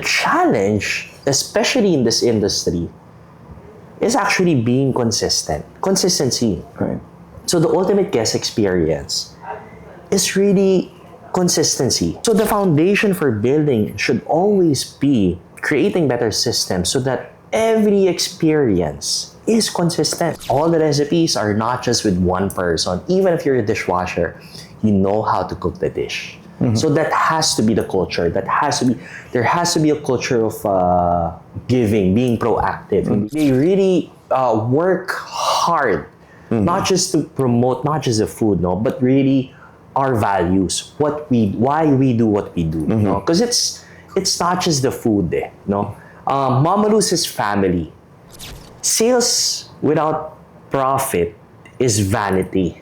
challenge, especially in this industry, is actually being consistent. Consistency. Right. So the ultimate guest experience is really consistency. So the foundation for building should always be creating better systems so that every experience is consistent. All the recipes are not just with one person. Even if you're a dishwasher, you know how to cook the dish. So that has to be the culture. There has to be a culture of giving, being proactive. They really work hard, not just to promote, not just the food, no, but really our values, why we do what we do, no? Because it's not just the food, no. Mama Luz's family. Sales without profit is vanity.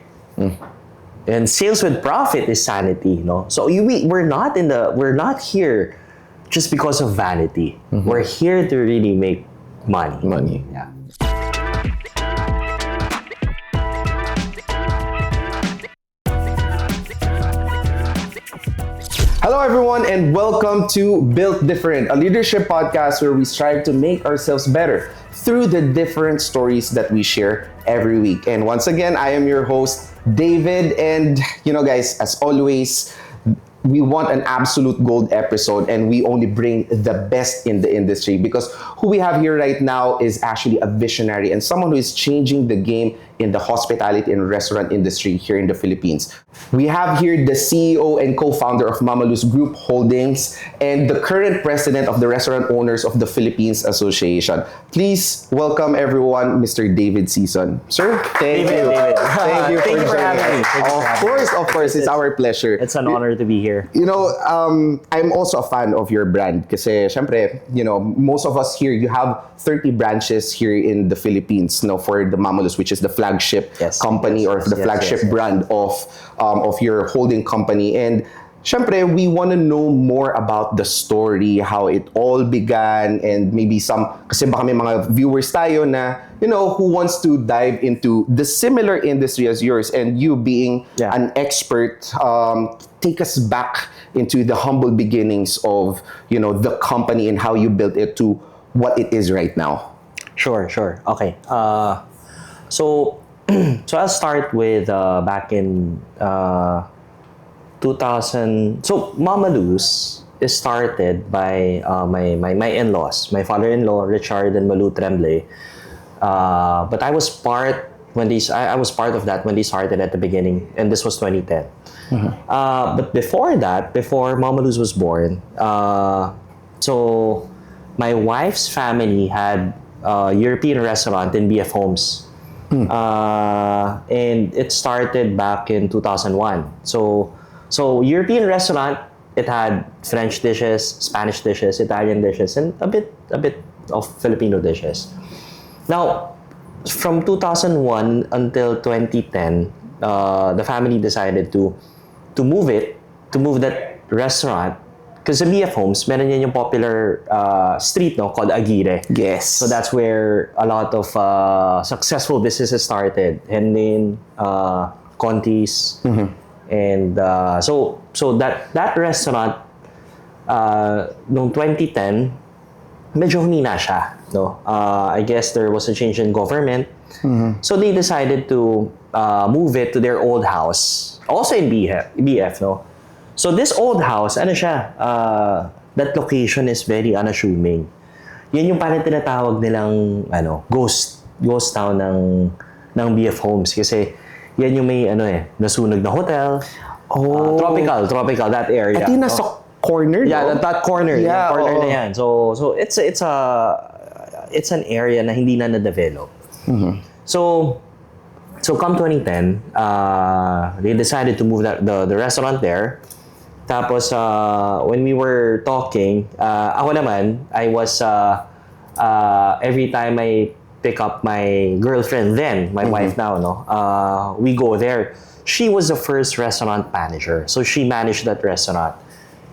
And sales with profit is sanity, no? So we're not here just because of vanity. We're here to really make money. Yeah. Hello, everyone, and welcome to Built Different, a leadership podcast where we strive to make ourselves better through the different stories that we share every week. And once again, I am your host, David. And, guys, as always, we want an absolute gold episode, and we only bring the best in the industry because who we have here right now is actually a visionary and someone who is changing the game in the hospitality and restaurant industry here in the Philippines. We have here the CEO and co-founder of Mama Luz Group Holdings and the current president of the Restaurant Owners of the Philippines Association. Please welcome everyone, Mr. David Season. Sir, thank you. David. Thank you for having me. Of course, it's our pleasure. It's an honor to be here. I'm also a fan of your brand kasi syempre, most of us here, you have 30 branches here in the Philippines, for the Mama Luz, which is the flagship company or the flagship brand of your holding company. And syempre, we want to know more about the story, how it all began, and maybe kasi baka may mga viewers tayo na, who wants to dive into the similar industry as yours, and you being an expert, take us back into the humble beginnings of, the company and how you built it to what it is right now. Sure. Okay. So I'll start with back in 2000. So Mama Luz is started by my in-laws, my father-in-law Richard and Malu Tremblay. But I was part of that when they started at the beginning, and this was 2010. But before that, before Mama Luz was born, so my wife's family had a European restaurant in BF Homes. And it started back in 2001. So European restaurant, it had French dishes, Spanish dishes, Italian dishes, and a bit of Filipino dishes. Now, from 2001 until 2010, the family decided to move that restaurant. Because sa BF Homes, meron yan yung popular street, called Aguirre. Yes. So that's where a lot of successful businesses started. Henlin, Conti's, and so that restaurant, noong 2010, medyo humina siya. I guess there was a change in government. So they decided to move it to their old house, also in BF, no? So this old house, that location is very unassuming. Yan yung parang tinatawag nilang ghost town ng BF Homes kasi yan yung may nasunog na hotel. Tropical that area. At yung nasa corner, yeah, that corner, yeah, corner na yan. So it's an area na hindi na develop. So come 2010, they decided to move the restaurant there. Tapos, when we were talking, ako naman, I was, every time I pick up my girlfriend then, my wife now, we go there. She was the first restaurant manager. So she managed that restaurant.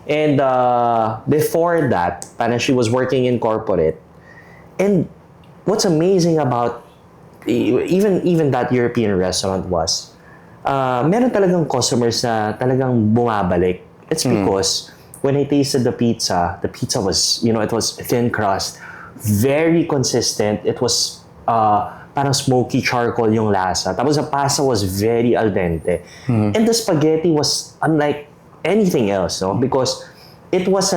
And before that, she was working in corporate. And what's amazing about even that European restaurant was, meron talagang customers na talagang bumabalik. It's because when I tasted the pizza was, it was thin crust, very consistent. It was parang smoky charcoal yung lasa. Tapos the pasta was very al dente. And the spaghetti was unlike anything else, no? Because it was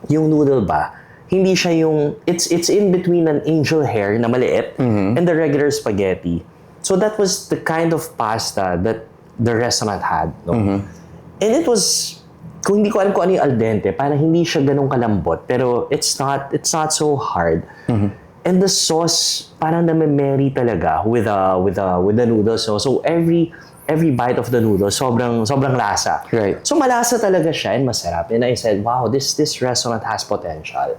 yung noodle ba, hindi siya yung, it's in between an angel hair na maliit and the regular spaghetti. So that was the kind of pasta that the restaurant had, no? And it was, kung hindi ko alam kung ano yung al dente, parang hindi siya ganun kalambot, pero it's not so hard. And the sauce parang namemeri talaga with the noodles. So every bite of the noodles sobrang lasa. Right. So malasa talaga siya and masarap. And I said, wow, this restaurant has potential.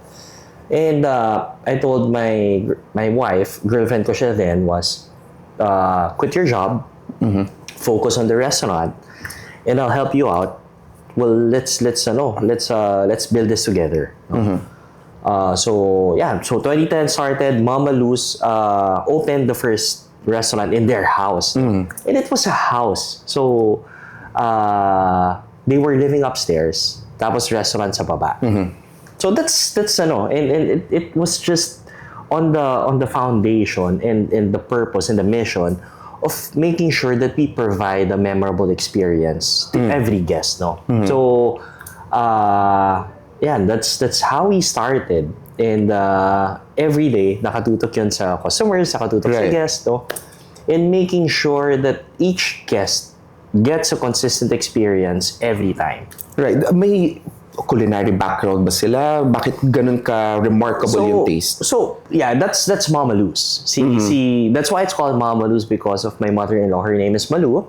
And I told my wife, girlfriend ko siya then, was quit your job, focus on the restaurant, and I'll help you out. Well, let's build this together. So 2010 started. Mama Luz opened the first restaurant in their house, and it was a house. So they were living upstairs, tapos restaurant sa baba. So that's and it was just on the foundation and the purpose and the mission of making sure that we provide a memorable experience to every guest, no? So that's how we started. And every day nakatutok yun sa customers, nakatutok sa guests, no? And making sure that each guest gets a consistent experience every time. Right. May culinary background ba sila? Bakit ganun ka remarkable yung taste? So yeah, that's Mama Luz. See, that's why it's called Mama Luz, because of my mother-in-law. Her name is Malu.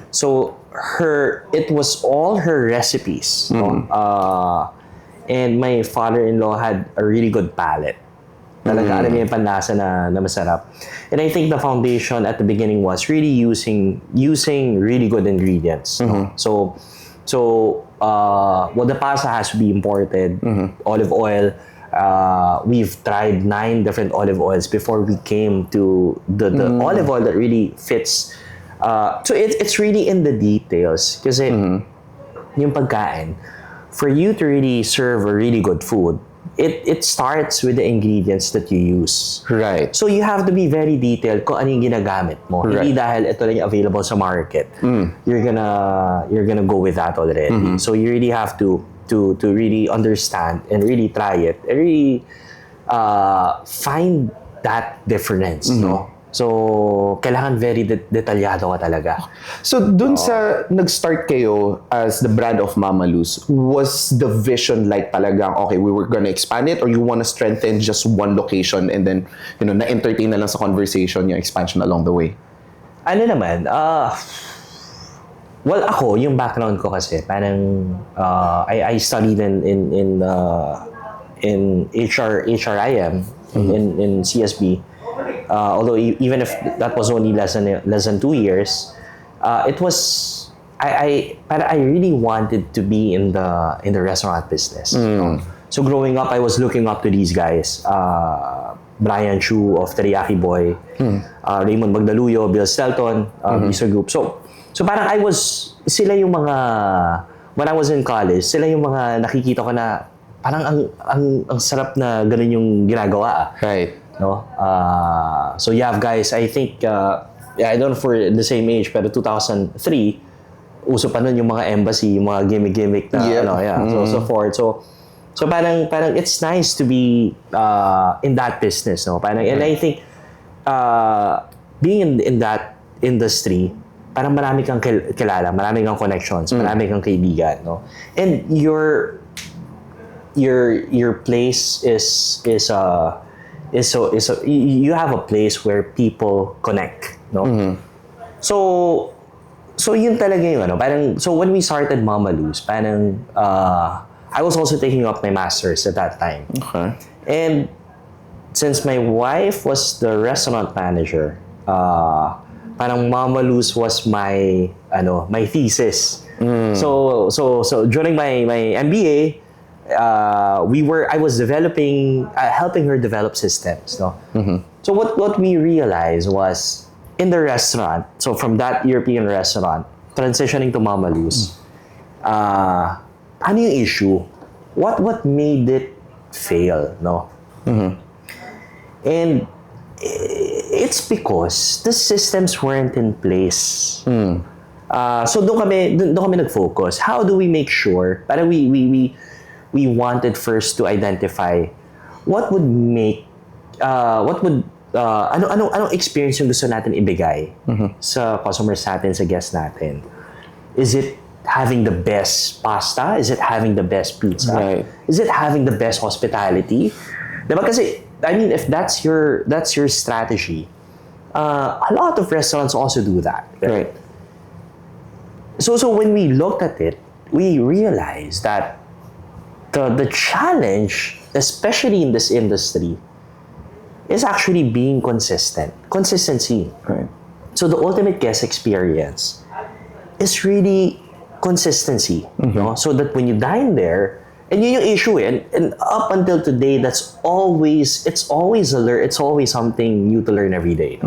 So it was all her recipes. No? And my father-in-law had a really good palate. Talaga, alam niya yung panlasa na masarap. And I think the foundation at the beginning was really using really good ingredients. No? So the pasta has to be imported. Olive oil. We've tried 9 different olive oils before we came to the olive oil that really fits. So it's really in the details. Kasi yung pagkain, for you to really serve a really good food, it starts with the ingredients that you use. Right. So you have to be very detailed kung ano yung ginagamit mo. Right. Hindi dahil ito lang yung available sa market. You're gonna go with that already. So you really have to really understand and really try it and really find that difference, no? So, kailangan very detalyado ka talaga. So, dun sa nag-start kayo as the brand of Mama Luz, was the vision like talagang, okay, we were gonna expand it, or you wanna strengthen just one location and then, na-entertain na lang sa conversation yung expansion along the way? Ano naman, well, ako, yung background ko kasi, parang, I studied in HRIM, in CSB. Although even if that was only less than 2 years, it was I really wanted to be in the restaurant business. So growing up, I was looking up to these guys, Brian Chu of Teriyaki Boy, Raymond Magdaluyo, Bill Stelton, Mr. Group. So parang sila yung mga, when I was in college, sila yung mga nakikita ko na parang ang sarap na ganun yung ginagawa. Right. No? So you have guys, I think, I don't know for the same age, pero 2003, uso pa nun yung mga embassy, yung mga gimmick na, so forth. So parang it's nice to be in that business, no? Parang, and I think, being in that industry, parang marami kang kilala, marami kang connections, marami kang kaibigan, no? And your place is you have a place where people connect, no? So yun talaga yung parang, so when we started Mama Luz, parang I was also taking up my master's at that time. Okay. And since my wife was the restaurant manager, parang Mama Luz was my thesis. So during my MBA, I was developing, helping her develop systems, no? So what we realized was, in the restaurant, so from that European restaurant, transitioning to Mama Luz, ano yung issue? What made it fail, no? And it's because the systems weren't in place. So doon kami nag-focus. How do we make sure? Para we wanted first to identify what would make anong experience yung gusto natin ibigay sa customers natin, sa guests natin. Is it having the best pasta? Is it having the best pizza? Right. Is it having the best hospitality? Diba? Kasi, I mean, if that's your strategy, a lot of restaurants also do that. Right. So when we looked at it, we realized that the challenge, especially in this industry, is actually being consistent. Consistency. Right. So the ultimate guest experience is really consistency. No? So that when you dine there, and yun yung issue and up until today, it's always something new to learn every day.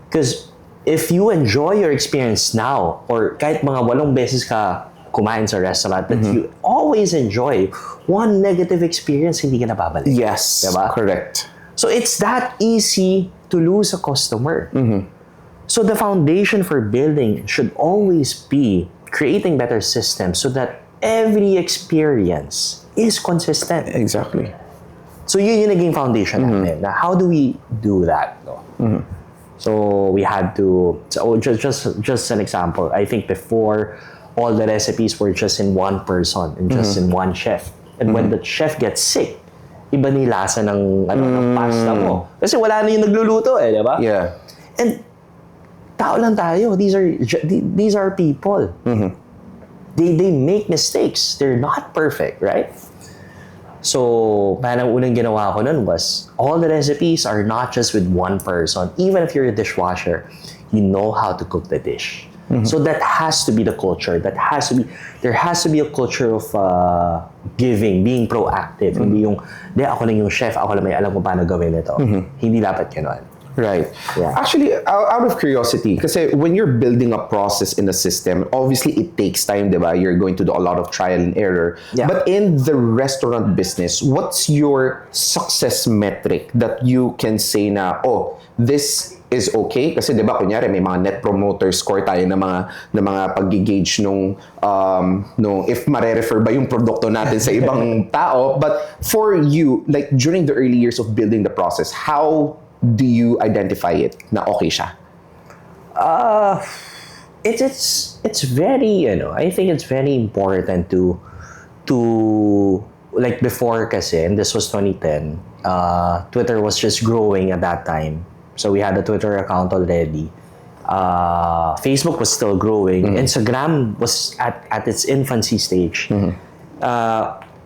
Because if you enjoy your experience now, or kahit mga 8 beses ka kumain sa restaurant, that you always enjoy, one negative experience, hindi ka nababalik. Yes, diba? correct. So it's that easy to lose a customer. So the foundation for building should always be creating better systems so that every experience is consistent. Exactly. So yun yung naging foundation natin. Now, how do we do that? No? So we had to, just an example, I think before, all the recipes were just in one person and just in one chef. And when the chef gets sick, iba ni lasa ng pasta mo. Kasi wala na yung nagluluto di ba? Yeah. And tao lang tayo. These are people. They make mistakes. They're not perfect, right? So, parang unang ginawa ko nun was, all the recipes are not just with one person. Even if you're a dishwasher, you know how to cook the dish. So that has to be the culture. There has to be a culture of giving, being proactive. Hindi yung, ako lang yung chef, ako lang may alam kung paano gawin ito. Hindi dapat gano'n. Right. Yeah. Actually, out of curiosity, kasi when you're building a process in a system, obviously it takes time, diba? You're going to do a lot of trial and error. Yeah. But in the restaurant business, what's your success metric that you can say na, oh, this is okay? Kasi diba, kunyari, may mga net promoter score tayo na mga pag-gauge nung if mare-refer ba yung produkto natin sa ibang tao. But for you, like during the early years of building the process, how do you identify it na okay siya? It's very, I think it's very important to like before kasi, and this was 2010, Twitter was just growing at that time. So we had a Twitter account already. Facebook was still growing. Instagram was at its infancy stage.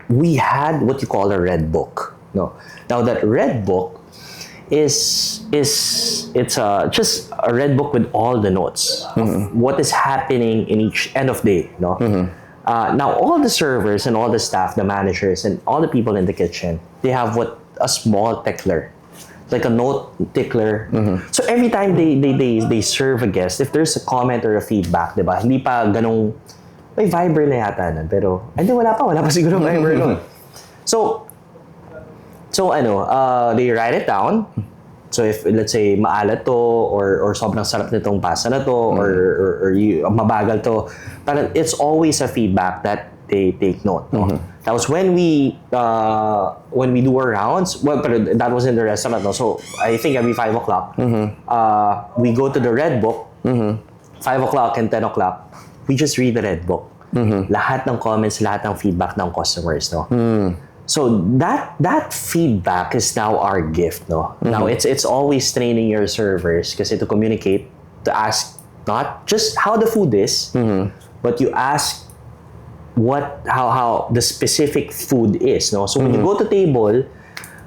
We had what you call a red book. No, now that red book it's just a red book with all the notes of what is happening in each end of day. No, now all the servers and all the staff, the managers and all the people in the kitchen, they have a small tickler, like a note tickler. So every time they serve a guest, if there's a comment or a feedback, diba? Hindi pa ganong may Viber na yata nun, pero hindi wala pa siguro Viber nun. So they write it down. So if let's say maalat to or sobrang sarap nitong pasta na to or mabagal to, parang it's always a feedback that they take note. No? That was when we do our rounds. Well, pero that was in the restaurant. No? So I think every 5 o'clock, we go to the red book. 5 o'clock and 10 o'clock, we just read the red book. Lahat ng comments, lahat ng feedback ng customers. No. So that feedback is now our gift, no. Now it's always training your servers kasi to communicate, to ask not just how the food is, but you ask how the specific food is, no. So when you go to table,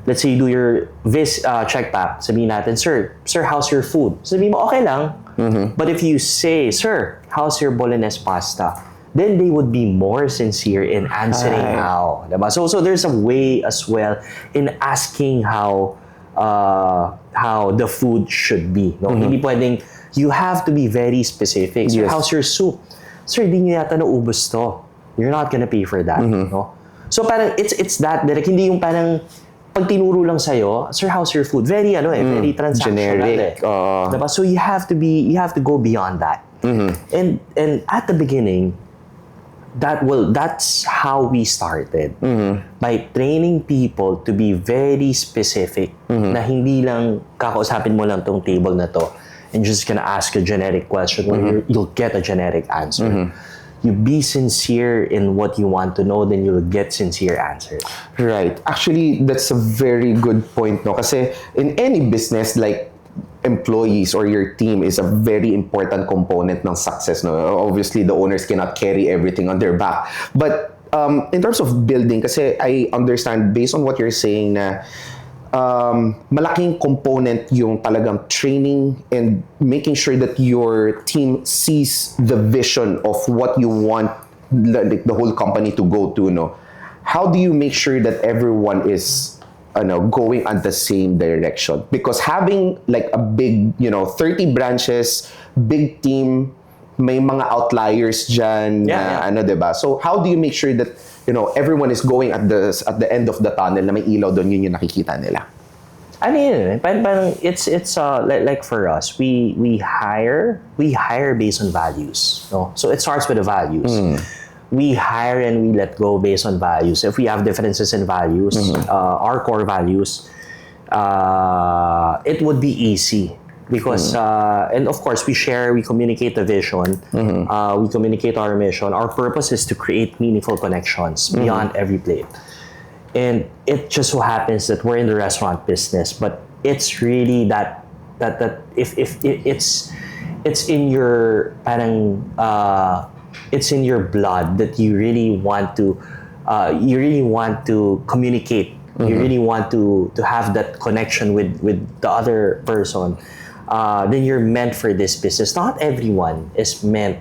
let's say you do your check pack, sabihin natin, sir, how's your food? Sabihin mo, okay lang. But if you say, sir, how's your bolognese pasta? Then they would be more sincere in answering how. Diba? So there's a way as well in asking how the food should be. No? Hindi pwedeng, you have to be very specific. So Yes. how's your soup? Sir, di niyo yata naubos to. you're not gonna pay for that, no? So parang it's that direct, hindi yung parang pag tinuro lang sa'yo, sir, how's your food? Very very transactional. Generic. Diba? So you have to go beyond that. And at the beginning, that's how we started. By training people to be very specific, na hindi lang kakausapin mo lang tong table na to and you're just gonna ask a generic question where you'll get a generic answer. You be sincere in what you want to know, then you'll get sincere answers. Right. Actually, that's a very good point, no? Kasi in any business, like, employees or your team is a very important component ng success, no? Obviously, the owners cannot carry everything on their back. But in terms of building, kasi I understand, based on what you're saying, na malaking component yung talagang training and making sure that your team sees the vision of what you want the whole company to go to, no? How do you make sure that everyone is going on the same direction? Because having like a big, 30 branches, big team, may mga outliers dyan, diba? So how do you make sure that everyone is going at the end of the tunnel na may ilaw doon, yun yung nakikita nila? Ano yun, parang it's like for us, we hire based on values, no? So it starts with the values. We hire and we let go based on values. If we have differences in values, our core values, it would be easy because and of course we communicate the vision, we communicate our mission. Our purpose is to create meaningful connections beyond every plate. And it just so happens that we're in the restaurant business, but it's really that if it's in your it's in your blood that you really want to communicate. You really want to have that connection with the other person. Then you're meant for this business. Not everyone is meant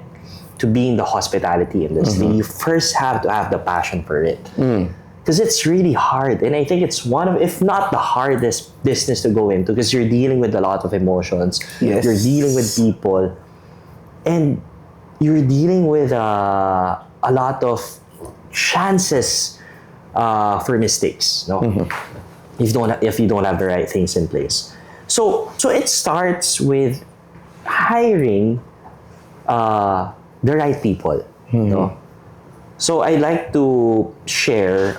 to be in the hospitality industry. You first have to have the passion for it. Because it's really hard. And I think it's one of, if not the hardest business to go into, because you're dealing with a lot of emotions. Yes. You're dealing with people. And you're dealing with a lot of chances for mistakes. No? If you don't have the right things in place. So it starts with hiring the right people. No? So I like to share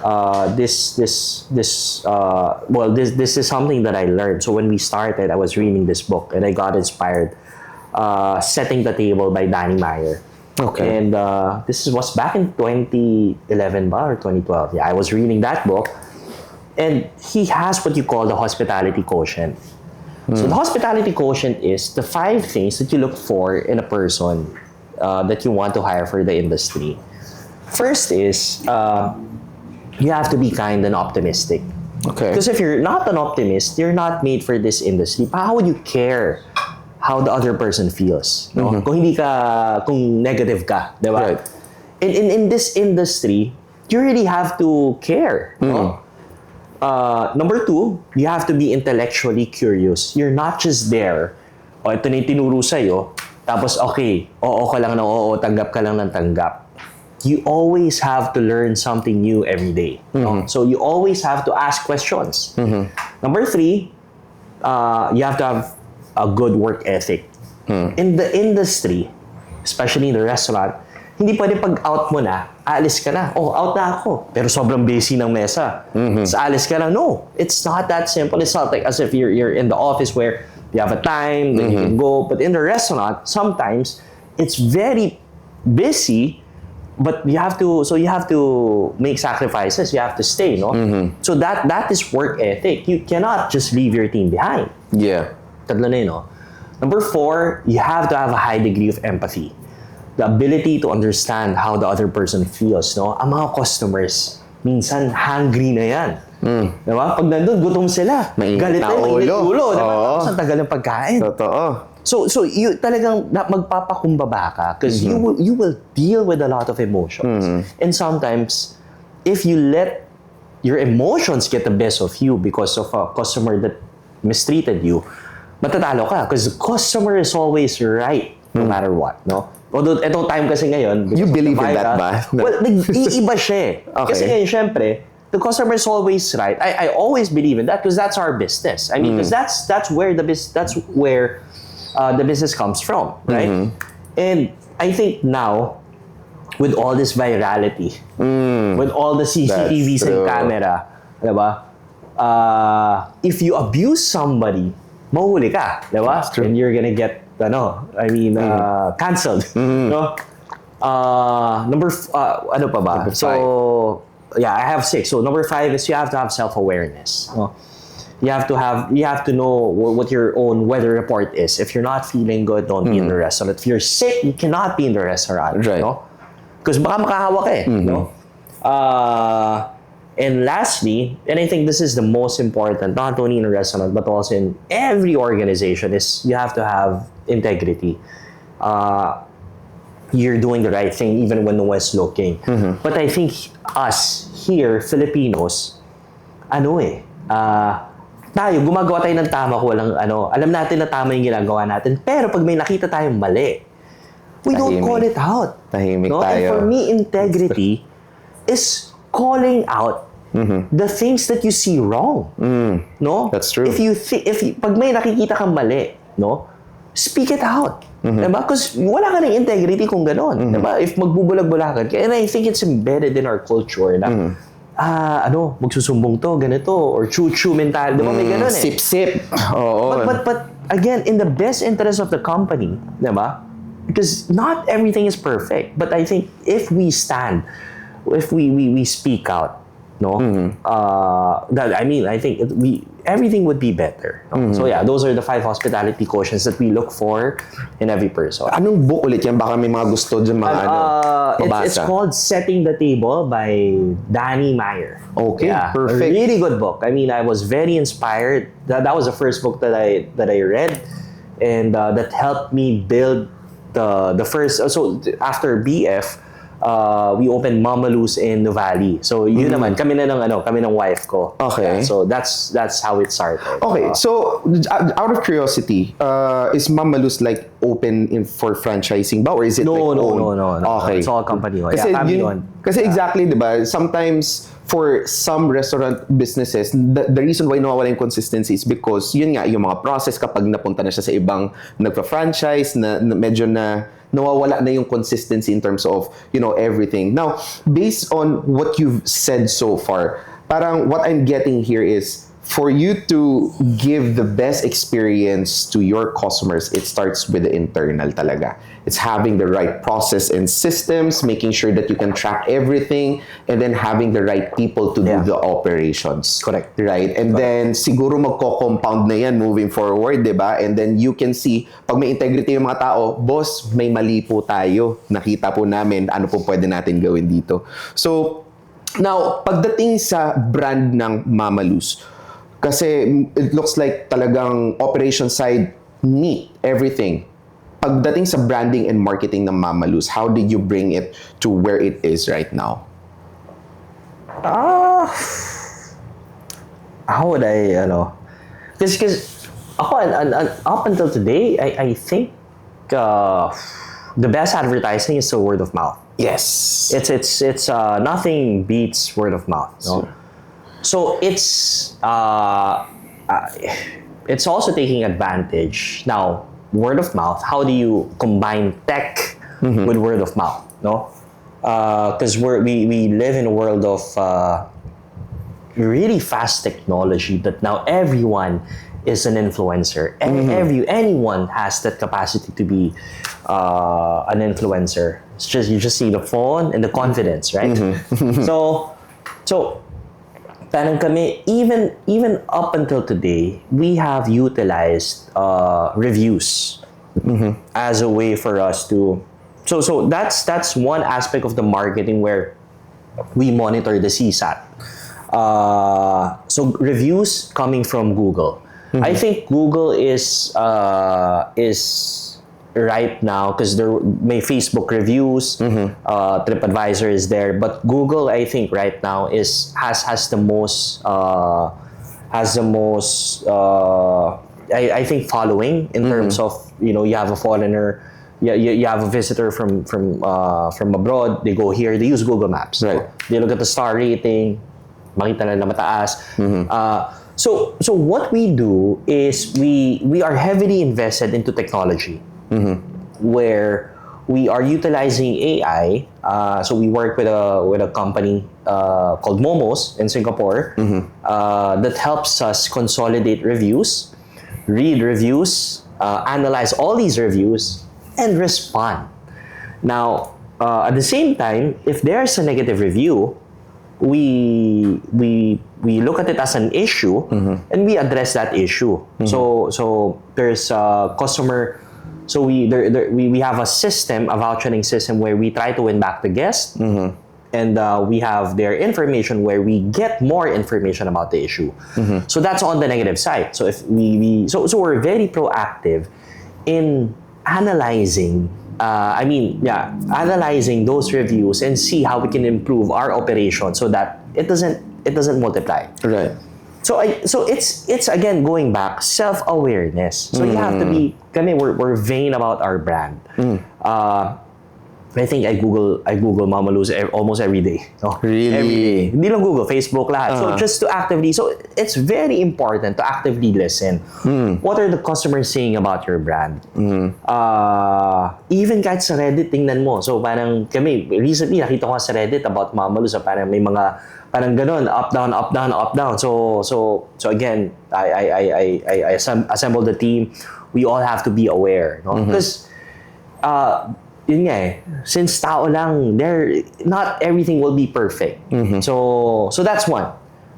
this is something that I learned. So when we started, I was reading this book and I got inspired. Setting the Table by Danny Meyer. Okay. And this was back in 2011 or 2012. Yeah, I was reading that book. And he has what you call the hospitality quotient. So the hospitality quotient is the 5 things that you look for in a person that you want to hire for the industry. First is you have to be kind and optimistic. Okay. Because if you're not an optimist, you're not made for this industry. How would you care how the other person feels? No? Kung negative ka, di ba? Right. In this industry, you really have to care. No? Number 2, you have to be intellectually curious. You're not just there. Ito na yung tinuro sa'yo. Tapos, okay, oo ka lang ng oo, tanggap ka lang ng tanggap. You always have to learn something new every day. No? So you always have to ask questions. Number 3, you have to have a good work ethic. In the industry, especially in the restaurant, hindi pwede pag out mo na, aalis ka na. Oh, out na ako. Pero sobrang busy ng mesa. So aalis ka na. No, it's not that simple. It's not like as if you're in the office where you have a time, then you can go. But in the restaurant, sometimes it's very busy, but you have to make sacrifices. You have to stay, no? So that is work ethic. You cannot just leave your team behind. Yeah. Tatlo na yun, no? Number 4, you have to have a high degree of empathy. The ability to understand how the other person feels, no? Ang mga customers, minsan hungry na yan. Diba? Pag nandun, gutom sila. Galit na mainit ulo. Diba? Tapos ang tagal ng pagkain. Totoo. So you talagang magpapakumbaba ka because you will deal with a lot of emotions. And sometimes, if you let your emotions get the best of you because of a customer that mistreated you, matatalo ka because the customer is always right no matter what, no? Although, etong time kasi ngayon, You because of the believe in that viral- ba? Well, nag-iiba siya eh. Okay. Kasi ngayon, syempre, the customer is always right. I always believe in that because that's our business. I mean, because that's where the business comes from, right? And I think now, with all this virality, with all the CCTVs That's and true. camera, diba? If you abuse somebody, mahuli ka, diba? That's true. And you're gonna get, canceled, no? Ano pa ba? Number So, yeah, I have 6. So number 5 is you have to have self-awareness. No? You have to know what your own weather report is. If you're not feeling good, don't be in the restaurant. If you're sick, you cannot be in the restaurant. Right. No? Because baka makahawa ka eh. No? And lastly, and I think this is the most important, not only in a restaurant, but also in every organization, is you have to have integrity. You're doing the right thing even when no one's looking. But I think us here, Filipinos, tayo, gumagawa tayo ng tama ko walang alam natin na tama yung ginagawa natin, pero pag may nakita tayong mali, we don't Tahimik. call it out. Tahimik no? And tayo. for me, integrity is calling out the things that you see wrong. No? That's true. Pag may nakikita kang mali, no? Speak it out. Diba? Because wala ka ng integrity kung gano'n. Diba? If magbubulag-bulagan ka, and I think it's embedded in our culture na magsusumbong to, ganito, or chu-chu mental. Diba? May gano'n eh. Sip-sip. Oo. But again, in the best interest of the company, diba? Because not everything is perfect. But I think if we stand, if we speak out, no, I think everything would be better. No? So yeah, those are the 5 hospitality quotients that we look for in every person. Anong book ulit yan? Baka may mga gusto dyan mga It's mabasa. called Setting the Table by Danny Meyer. Okay, Yeah, perfect. A really good book. I mean, I was very inspired. That was the first book that I read, and that helped me build the first. So after BF, we opened Mama Lou's in Nuvali. So yun naman, kami ng wife ko. Okay. Yeah, so that's how it started. Okay, so out of curiosity, is Mama Lou's like open for franchising ba? Or is it No. Okay. It's all company owned. Kasi, Yeah, family owned. Kasi exactly, di ba? Sometimes, for some restaurant businesses, the reason why nawawala yung consistency is because, yun nga, yung mga process kapag napunta na siya sa ibang nagpa-franchise, na medyo na nawawala na yung consistency in terms of, everything. Now, based on what you've said so far, parang what I'm getting here is, for you to give the best experience to your customers, it starts with the internal talaga. It's having the right process and systems, making sure that you can track everything, and then having the right people to do the operations. Correct. Right? And then, siguro magko-compound na yan moving forward, di ba? And then you can see, pag may integrity yung mga tao, boss, may mali po tayo. Nakita po namin, ano po pwede natin gawin dito. So, now, pagdating sa brand ng Mama Lou's, kasi it looks like talagang operation side, neat, everything. Pagdating sa branding and marketing ng Mama Lou's, how did you bring it to where it is right now? How would I, Because ako, and up until today, I think the best advertising is the word of mouth. Yes. It's nothing beats word of mouth. No? So it's also taking advantage now. Word of mouth. How do you combine tech with word of mouth? No, because we live in a world of really fast technology. That now everyone is an influencer, and anyone has that capacity to be an influencer. It's just you just need the phone and the confidence, right? So. Parang kami, even up until today, we have utilized reviews as a way for us to. So that's one aspect of the marketing where we monitor the CSAT. So reviews coming from Google. I think Google is right now because there may Facebook reviews, TripAdvisor is there, but Google I think right now has the most I think following in terms of you have a foreigner you have a visitor from abroad, they go here, they use Google Maps. Right. They look at the star rating, makita nila mataas. So what we do is we are heavily invested into technology, where we are utilizing AI. So we work with a company called Momos in Singapore that helps us consolidate reviews, read reviews, analyze all these reviews, and respond. Now, at the same time, if there's a negative review, we look at it as an issue and we address that issue. So there's a customer. So we have a system, a vouchering system, where we try to win back the guest, and we have their information where we get more information about the issue. So that's on the negative side. So if so we're very proactive in analyzing. Analyzing those reviews and see how we can improve our operation so that it doesn't multiply. Right. So it's again going back self-awareness. So you have to be. We're vain about our brand. I think I Google Mama Lou's almost every day. No? Really? Every day. Hindi lang Google, Facebook, lahat. So just to actively, so it's very important to actively listen. What are the customers saying about your brand? Even kahit sa Reddit, tingnan mo. So parang kami, recently nakita ko sa Reddit about Mama Lou's, so parang may mga parang ganun, up, down, up, down, up, down. So again, I assemble the team. We all have to be aware. No? Because yun nga eh, since tao lang, not everything will be perfect. So that's one.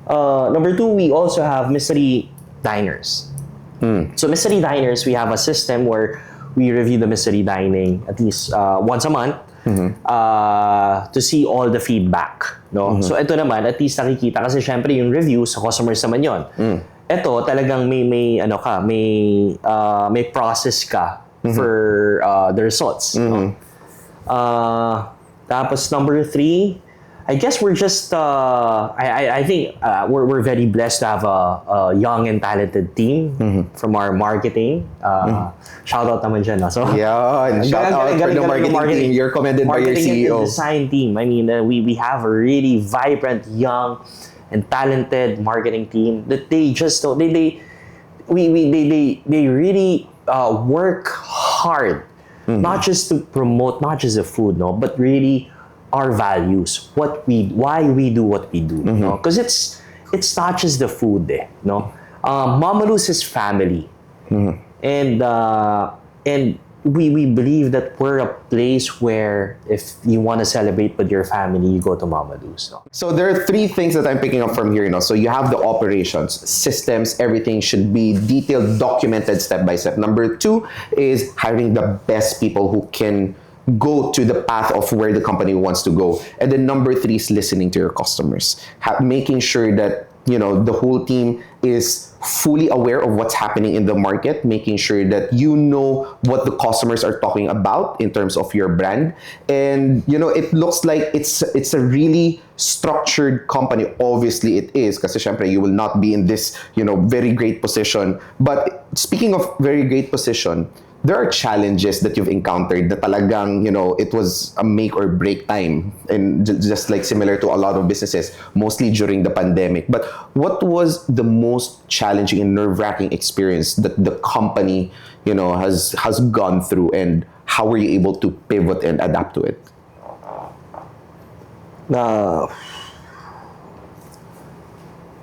Number two, we also have mystery diners. So mystery diners, we have a system where we review the mystery dining at least once a month to see all the feedback. No? So ito naman, at least nakikita kasi syempre yung reviews sa customers naman yon. Ito talagang may process ka for the results. No? Tapos number three, I guess we're just I think we're very blessed to have a young and talented team from our marketing. Shout out naman dyan. So yeah, shout out for the marketing team. You're commended by your CEO. And design team. I mean, we have a really vibrant, young, and talented marketing team that they just don't they really work hard, not just to promote not just the food, no, but really our values, why we do what we do, no? Because it's not just the food, no. Mama Lou's is family, and we believe that we're a place where if you want to celebrate with your family, you go to Mama Lou's. No? So there are three things that I'm picking up from here. So you have the operations, systems, everything should be detailed, documented step by step. Number two is hiring the best people who can go to the path of where the company wants to go. And then number three is listening to your customers, making sure that the whole team is fully aware of what's happening in the market, making sure that what the customers are talking about in terms of your brand. And it looks like it's a really structured company. Obviously it is, kasi syempre you will not be in this very great position. But speaking of very great position, there are challenges that you've encountered that talagang, it was a make or break time, and just like similar to a lot of businesses, mostly during the pandemic. But what was the most challenging and nerve-wracking experience that the company, has gone through, and how were you able to pivot and adapt to it?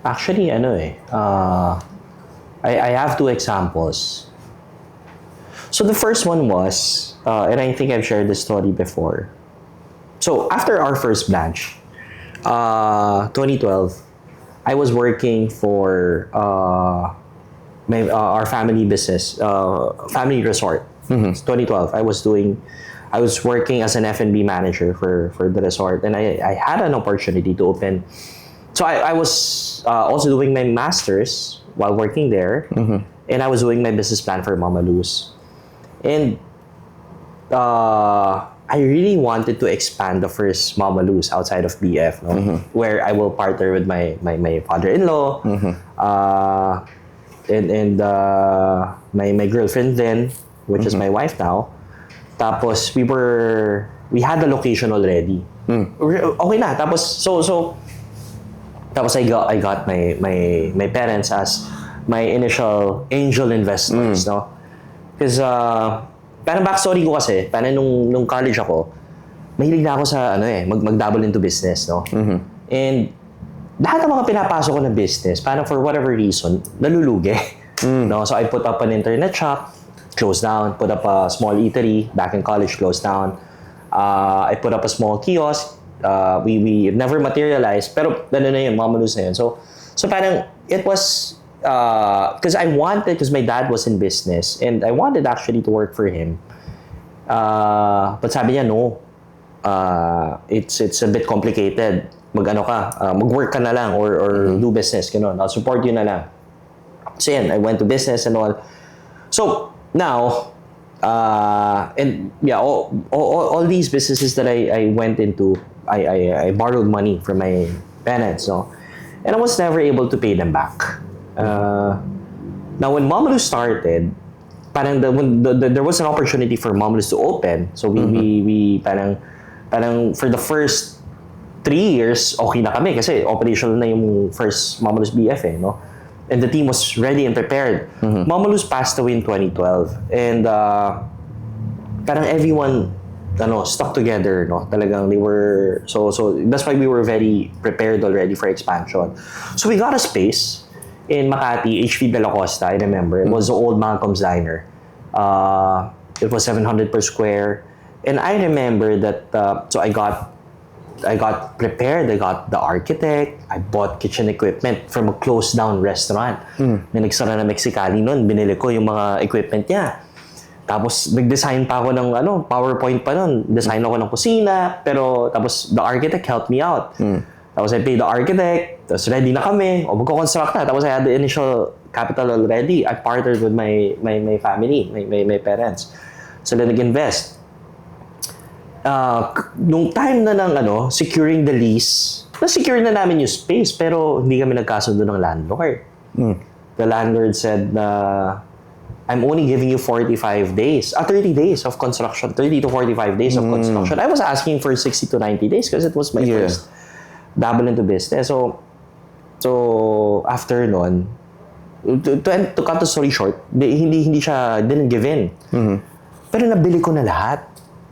Actually, I have two examples. So the first one was, and I think I've shared this story before. So after our first branch, 2012, I was working for our family business, family resort. 2012, I was working as an F&B manager for the resort, and I had an opportunity to open. So I was also doing my master's while working there, and I was doing my business plan for Mama Lou's. And I really wanted to expand the first Mama Lou's outside of BF, where I will partner with my father-in-law, and my girlfriend then, which is my wife now. Tapos we had the location already. Okay na. Tapos I got my parents as my initial angel investors, no? Because parang backstory ko kasi, parang nung college ako, mahilig na ako sa mag-double into business, no? And lahat ng mga pinapasok ko ng business, parang for whatever reason, nalulugi. No? So I put up an internet shop, closed down. Put up a small eatery, back in college, closed down. I put up a small kiosk. We never materialized, pero ano na yun, Mama Luz na yun. So parang it was, because my dad was in business, and I wanted actually to work for him. But sabi niya, no. It's a bit complicated. Mag-work ka na lang or do business, ganun. I'll support you na lang. So yan, I went to business and all. So now, and yeah, all these businesses that I went into, I borrowed money from my parents, no? And I was never able to pay them back. Now when Mama Luz started, parang there was an opportunity for Mama Luz to open. So we parang for the first 3 years, okay na kami kasi operational na yung first Mama Luz BF, no? And the team was ready and prepared. Mama Luz passed away in 2012. And parang everyone stuck together, no? Talagang they were, so that's why we were very prepared already for expansion. So we got a space in Makati, HP De La Costa, I remember. It was the old Malcolm's Diner. It was 700 per square. And I remember that, so I got prepared. I got the architect. I bought kitchen equipment from a closed down restaurant. May nagsara na Mexicali noon. Binili ko yung mga equipment niya. Tapos nag-design pa ako ng PowerPoint pa noon. Design ako ng kusina. Pero tapos the architect helped me out. Tapos I paid the architect. Tapos ready na kami. Magko-construct na. Tapos I had the initial capital already. I partnered with my family, my parents. So then nag-invest. Nung time na ng securing the lease, na-secure na namin yung space, pero hindi kami nagkasundo ng landlord. The landlord said na, I'm only giving you 45 days, 30 days of construction, 30 to 45 days of construction. I was asking for 60 to 90 days because it was my first double into business. So after nun, to cut the story short, hindi siya, didn't give in. Pero nabili ko na lahat.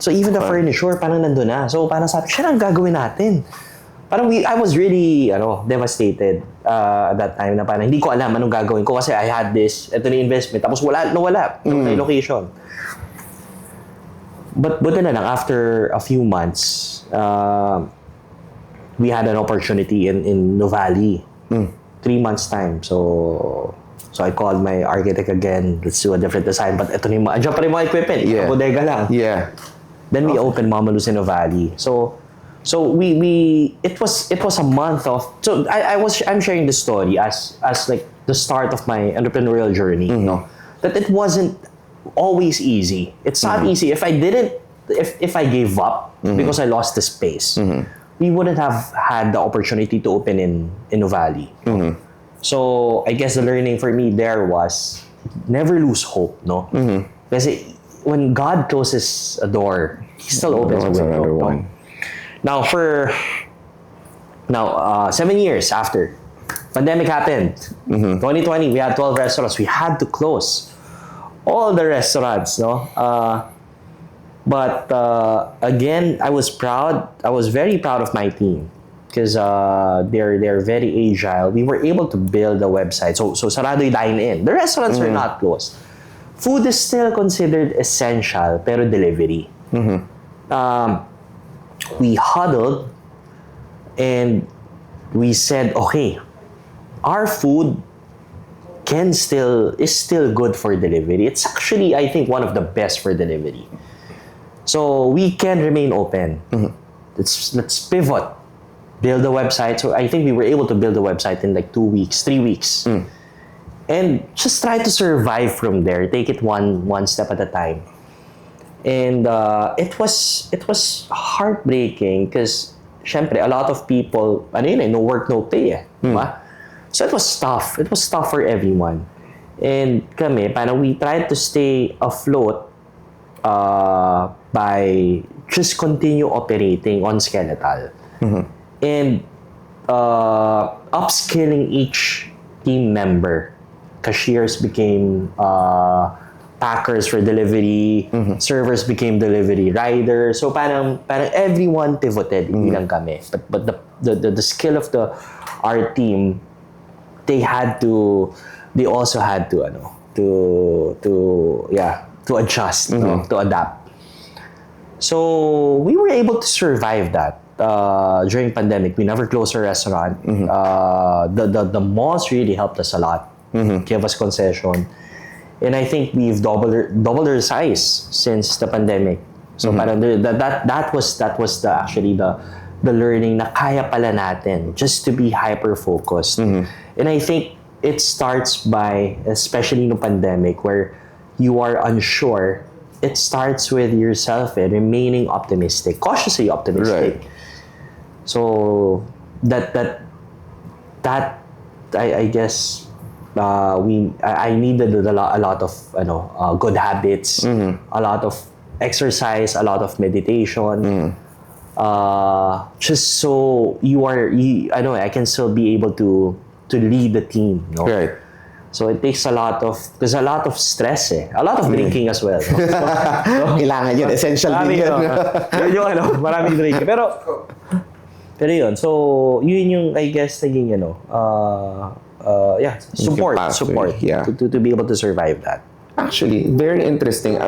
So even the furniture, parang nandun na. So parang sabi, siya ang gagawin natin. Parang I was really devastated at that time na parang hindi ko alam anong gagawin ko kasi I had this, ito na investment, tapos nawala yung location. But buti na lang, after a few months, we had an opportunity in Nuvali. 3 months time. So I called my architect again, let's do a different design. But ito na yung andyan pa rin mga equipment, bodega lang. Then we opened Mama Luz in Nuvali. So it was a month of, so I'm sharing this story as like the start of my entrepreneurial journey, that it wasn't always easy. It's not easy. If I gave up because I lost the space, we wouldn't have had the opportunity to open in Nuvali. So I guess the learning for me there was never lose hope, no? Kasi when God closes a door, He still opens a window. No? Now 7 years after, pandemic happened. 2020, we had 12 restaurants. We had to close all the restaurants, no? But again, I was proud. I was very proud of my team because they're very agile. We were able to build a website. So sarado yung dine-in. The restaurants were not closed. Food is still considered essential, pero delivery. We huddled and we said, okay, our food is still good for delivery. It's actually, I think, one of the best for delivery. So we can remain open. Let's pivot, build a website. So I think we were able to build a website in like 2 weeks, 3 weeks. And just try to survive from there. Take it one step at a time. And it was heartbreaking because, syempre, a lot of people, no work, no pay. Diba? So it was tough. It was tough for everyone. And kami, we tried to stay afloat by just continue operating on skeletal and upskilling each team member. Cashiers became packers for delivery, servers became delivery riders. So parang everyone pivoted, hindi lang kami. But the skill of our team, they also had to adjust, to adapt. So we were able to survive that during pandemic. We never closed our restaurant. The malls really helped us a lot. Gave us concession. And I think we've doubled our size since the pandemic. So parang that was actually the learning na kaya pala natin just to be hyper focused. And I think it starts by, especially no pandemic, where you are unsure. It starts with yourself remaining optimistic, cautiously optimistic. Right. So that I guess I needed a lot of good habits, a lot of exercise, a lot of meditation. Just so I can still be able to lead the team. Right. So it takes a lot of stress a lot of drinking as well. So, Kailangan yun, essential din yun. Maraming drinking. Pero yun, so yun yung I guess naging support yeah. to be able to survive that. Actually, very interesting.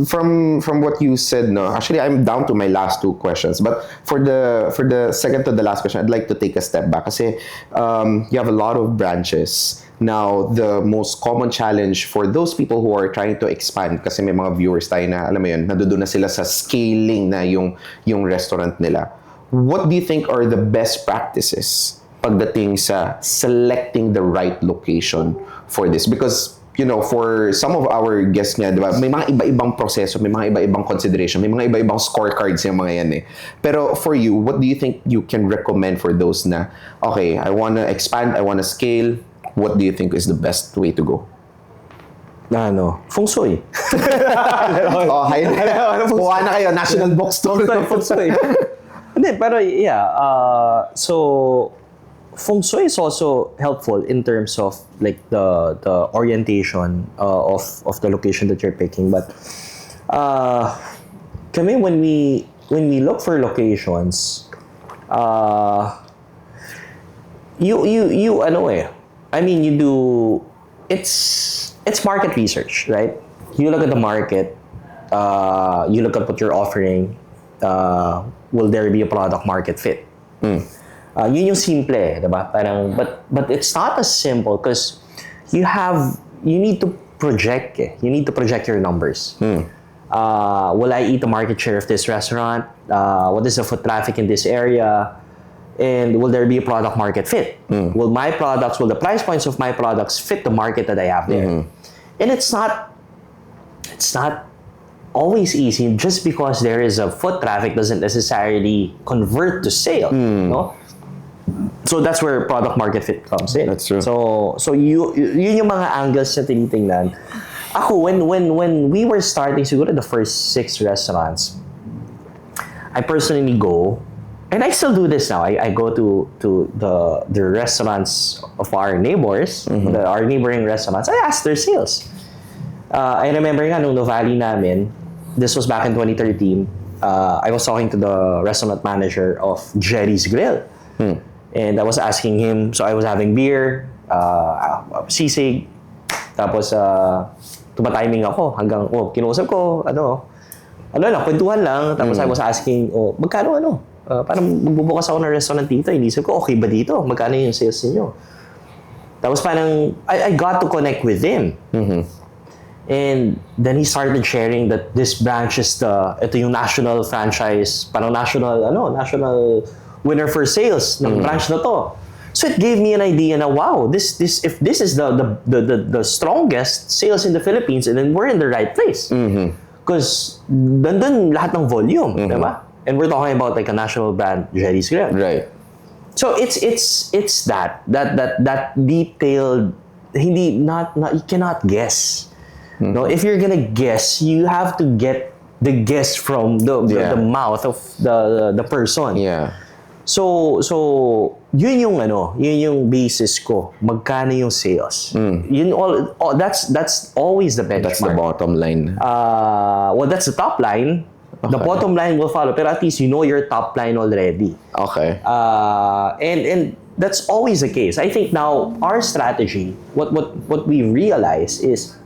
From what you said, no. Actually, I'm down to my last two questions. But for the second to the last question, I'd like to take a step back. Kasi you have a lot of branches. Now, the most common challenge for those people who are trying to expand, kasi may mga viewers tayo na, alam mo yun, nandoon na sila sa scaling na yung restaurant nila. What do you think are the best practices pagdating sa selecting the right location for this? Because for some of our guests nga, diba, may mga iba-ibang proseso, may mga iba-ibang consideration, may mga iba-ibang scorecards yung mga yan eh. Pero for you, what do you think you can recommend for those na, okay, I want to expand, I want to scale, what do you think is the best way to go? Feng Shui. Kuha na kayo, National Bookstore. Feng Shui. Hindi, pero yeah, so Feng Shui is also helpful in terms of like the orientation of the location that you're picking. But kami when we look for locations, you do it's market research, right? You look at the market, you look at what you're offering. Will there be a product market fit? Yun yung simple, diba? Parang, but it's not as simple because you need to project You need to project your numbers. Will I eat the market share of this restaurant? What is the foot traffic in this area? And will there be a product market fit? Will the price points of my products fit the market that I have there? And it's not always easy. Just because there is a foot traffic doesn't necessarily convert to sale. No? So that's where product market fit comes in. That's true. So yun yung mga angles na tinitingnan. Ako, when we were starting, siguro the first 6 restaurants, I personally go, and I still do this now. I go to the restaurants of our neighbors, our neighboring restaurants. I ask their sales. I remember nga nung Novali namin, this was back in 2013, I was talking to the restaurant manager of Jerry's Grill. And I was asking him, so I was having beer, sisig, tapos tumatiming ako hanggang, kinausap ko, kwentuhan lang. Tapos I was asking, magkano parang magbubukas ako ng restaurant dito. Inisip ko, okay ba dito? Magkano yung sales niyo? Tapos parang, I got to connect with him. And then he started sharing that this branch is ito yung national franchise, parang national winner for sales ng branch na to. So it gave me an idea na wow, if this is the strongest sales in the Philippines, and then we're in the right place. Because nandun lahat ng volume, diba? And we're talking about like a national brand, Jerry's Grill. Right. So it's that detailed, you cannot guess. No, if you're gonna guess, you have to get the guess from the mouth of the person. Yeah. So yun yung basis ko. Magkano yung sales? Yun that's always the benchmark. That's the bottom line. Well, that's the top line. The bottom line will follow, pero at least you know your top line already. Okay. And that's always the case. I think now our strategy, what we realize is,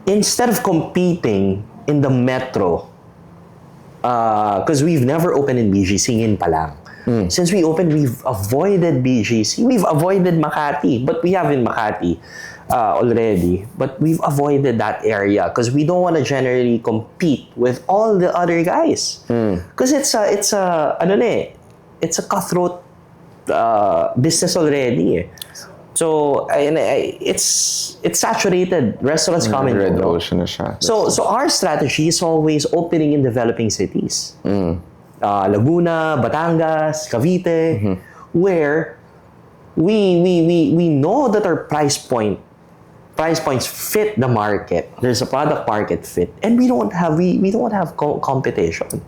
instead of competing in the metro, because we've never opened in BGC, ngayon pa lang. Since we opened, we've avoided BGC. We've avoided Makati, but we have in Makati already. But we've avoided that area because we don't want to generally compete with all the other guys. Because it's a cutthroat business already. So it's saturated. Restaurants come and Red go. ocean na siya. So our strategy is always opening in developing cities. Laguna, Batangas, Cavite, where we know that our price points fit the market. There's a product market fit, and we don't have competition.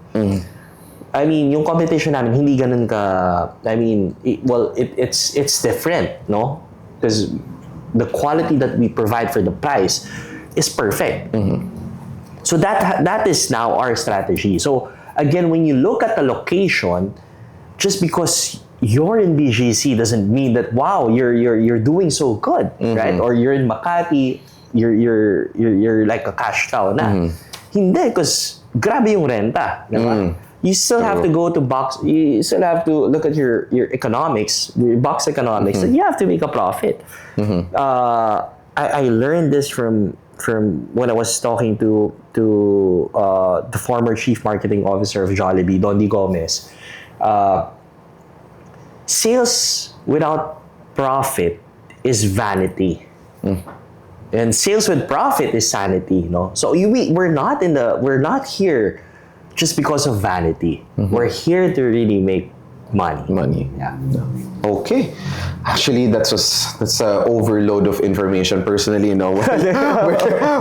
I mean, yung competition namin hindi ganun ka. I mean, it's different, no? Because the quality that we provide for the price is perfect. So that is now our strategy. So again, when you look at the location, just because you're in BGC doesn't mean that wow, you're doing so good, right? Or you're in Makati, you're like a cash cow na. Hindi, because grabe yung renta, diba? You still have to go to box. You still have to look at your economics, your box economics. And you have to make a profit. I learned this from when I was talking to the former chief marketing officer of Jollibee, Don D. Gomez. Sales without profit is vanity, and sales with profit is sanity. No, so we're not here just because of vanity. We're here to really make money. Yeah. Okay. Actually, that's an overload of information. Personally, you know,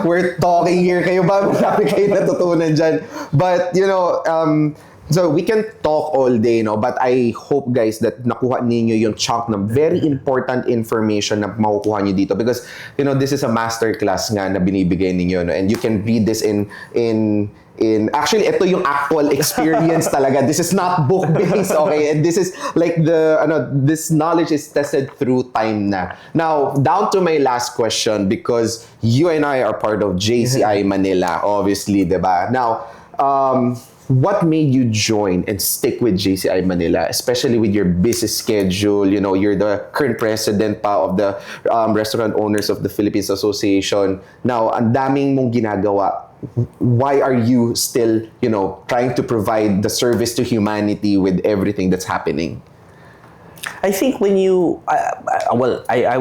we're talking here. Kayo ba? Marami kayo natutunan dyan. But, you know, so we can talk all day, no? But I hope, guys, that nakuha ninyo yung chunk ng very important information na makukuha nyo dito. Because, you know, this is a masterclass nga na binibigay ninyo, no? And you can read this in actually, ito yung actual experience talaga. This is not book-based, okay? And this is like this knowledge is tested through time na. Now, down to my last question, because you and I are part of JCI Manila, obviously, diba? Now, what made you join and stick with JCI Manila, especially with your busy schedule? You know, you're the current president pa of the Restaurant Owners of the Philippines Association. Now, ang daming mong ginagawa. Why are you still, you know, trying to provide the service to humanity with everything that's happening? I think when you, I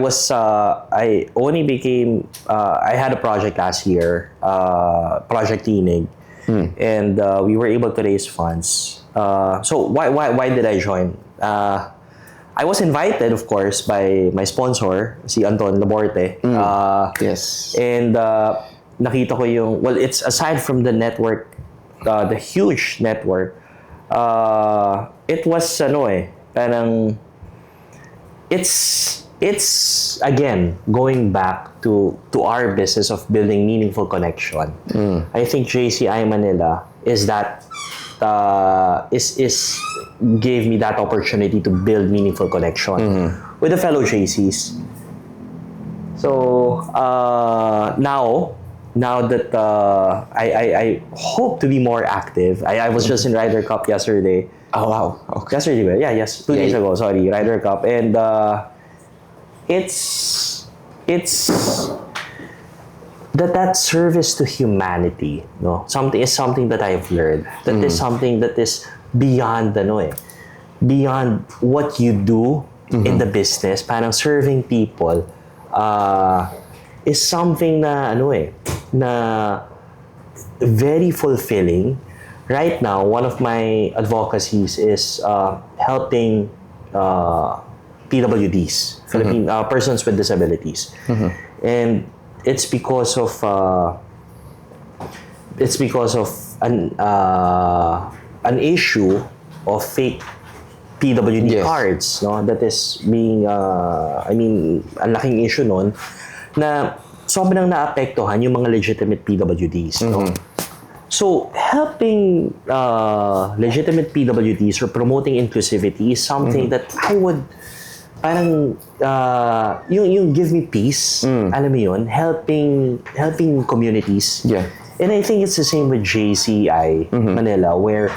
only became, I had a project last year, Project Tinig, and we were able to raise funds. So why did I join? I was invited, of course, by my sponsor, si Anton Laborte. Yes. And nakita ko yung, well, it's aside from the network, the huge network, it was, parang, it's again, going back to our business of building meaningful connection. I think JCI Manila is that, is gave me that opportunity to build meaningful connection with the fellow JCs. So, now that I hope to be more active. I was just in Ryder Cup yesterday. Oh, wow. Okay. Yesterday ba? Yeah, yes. 2 days ago, sorry. Ryder Cup. And it's that service to humanity, no? Something that I've learned. That is something that is beyond beyond what you do in the business. Parang serving people is something na na very fulfilling. Right now, one of my advocacies is helping PWDs, Philippine persons with disabilities, and it's because of an issue of fake PWD Yes. cards, no, that is being ang laking issue nun na sobrang naapektuhan yung mga legitimate PWDs, no. So helping legitimate PWDs or promoting inclusivity is something that I would parang yung give me peace, alam mo yun, helping communities. Yeah. And I think it's the same with JCI Manila, where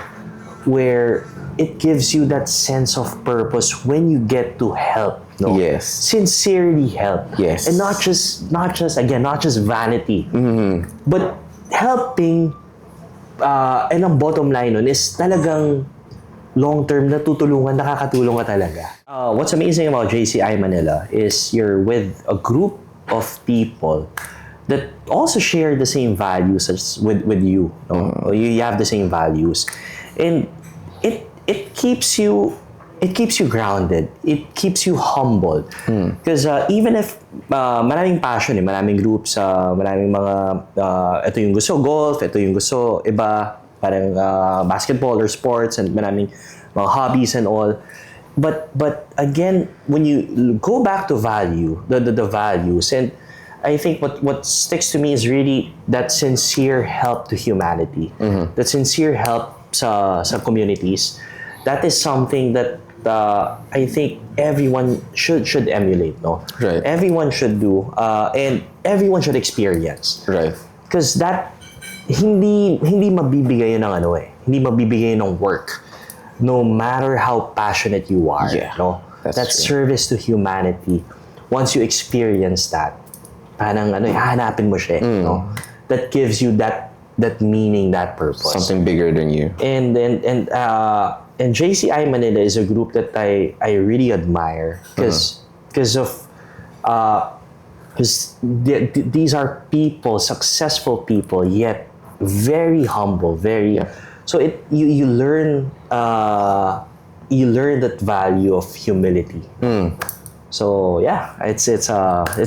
it gives you that sense of purpose when you get to help, no? Yes. Sincerely help. Yes. And not just vanity, but helping. And ang bottom line nun is talagang long-term na nakakatulong ka talaga. What's amazing about JCI Manila is you're with a group of people that also share the same values as with you. No? You have the same values. And it keeps you grounded. It keeps you humble. Because even if maraming passion, maraming groups, maraming mga ito yung gusto golf, ito yung gusto iba, parang basketball or sports, and maraming mga hobbies and all. But again, when you go back to value, the values, and I think what sticks to me is really that sincere help to humanity, that sincere help sa communities. That is something that I think everyone should emulate, no? Right. Everyone should do, and everyone should experience. Right. Because that hindi mabibigay ng hindi mabibigay ng work, no matter how passionate you are. Yeah, no, that's that true. service to humanity. Once you experience that, parang hahanapin mo siya, no? That gives you that meaning, that purpose. Something bigger than you. And JCI Manila is a group that I really admire because these are people, successful people, yet very humble, very. Yeah. So you learn that value of humility. So yeah, it's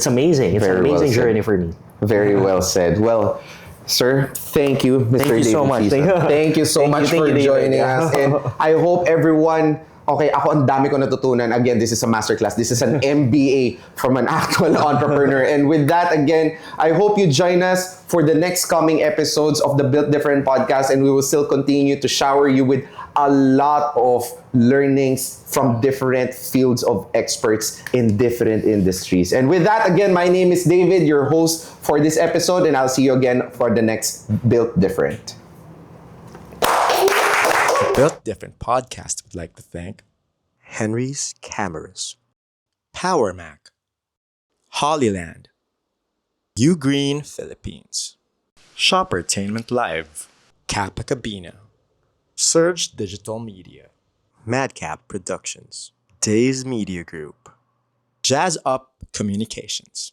amazing. It's Very an well amazing said. journey for me. Very well said. Well, sir, thank you, Mr. Thank you David so much. Fisa. Thank you so Thank you, much thank for you, David. joining us. And I hope everyone, okay, ako ang dami ko natutunan. Again, this is a masterclass. This is an MBA from an actual entrepreneur. And with that, again, I hope you join us for the next coming episodes of the Built Different podcast, and we will still continue to shower you with a lot of learnings from different fields of experts in different industries. And with that, again, my name is David, your host for this episode, and I'll see you again for the next Built Different. The Built Different podcast would like to thank Henry's Cameras, Power Mac, Hollyland, U Green Philippines, Shoppertainment Live, Kappa Cabina, Surge Digital Media, Madcap Productions, Days Media Group, Jazz Up Communications,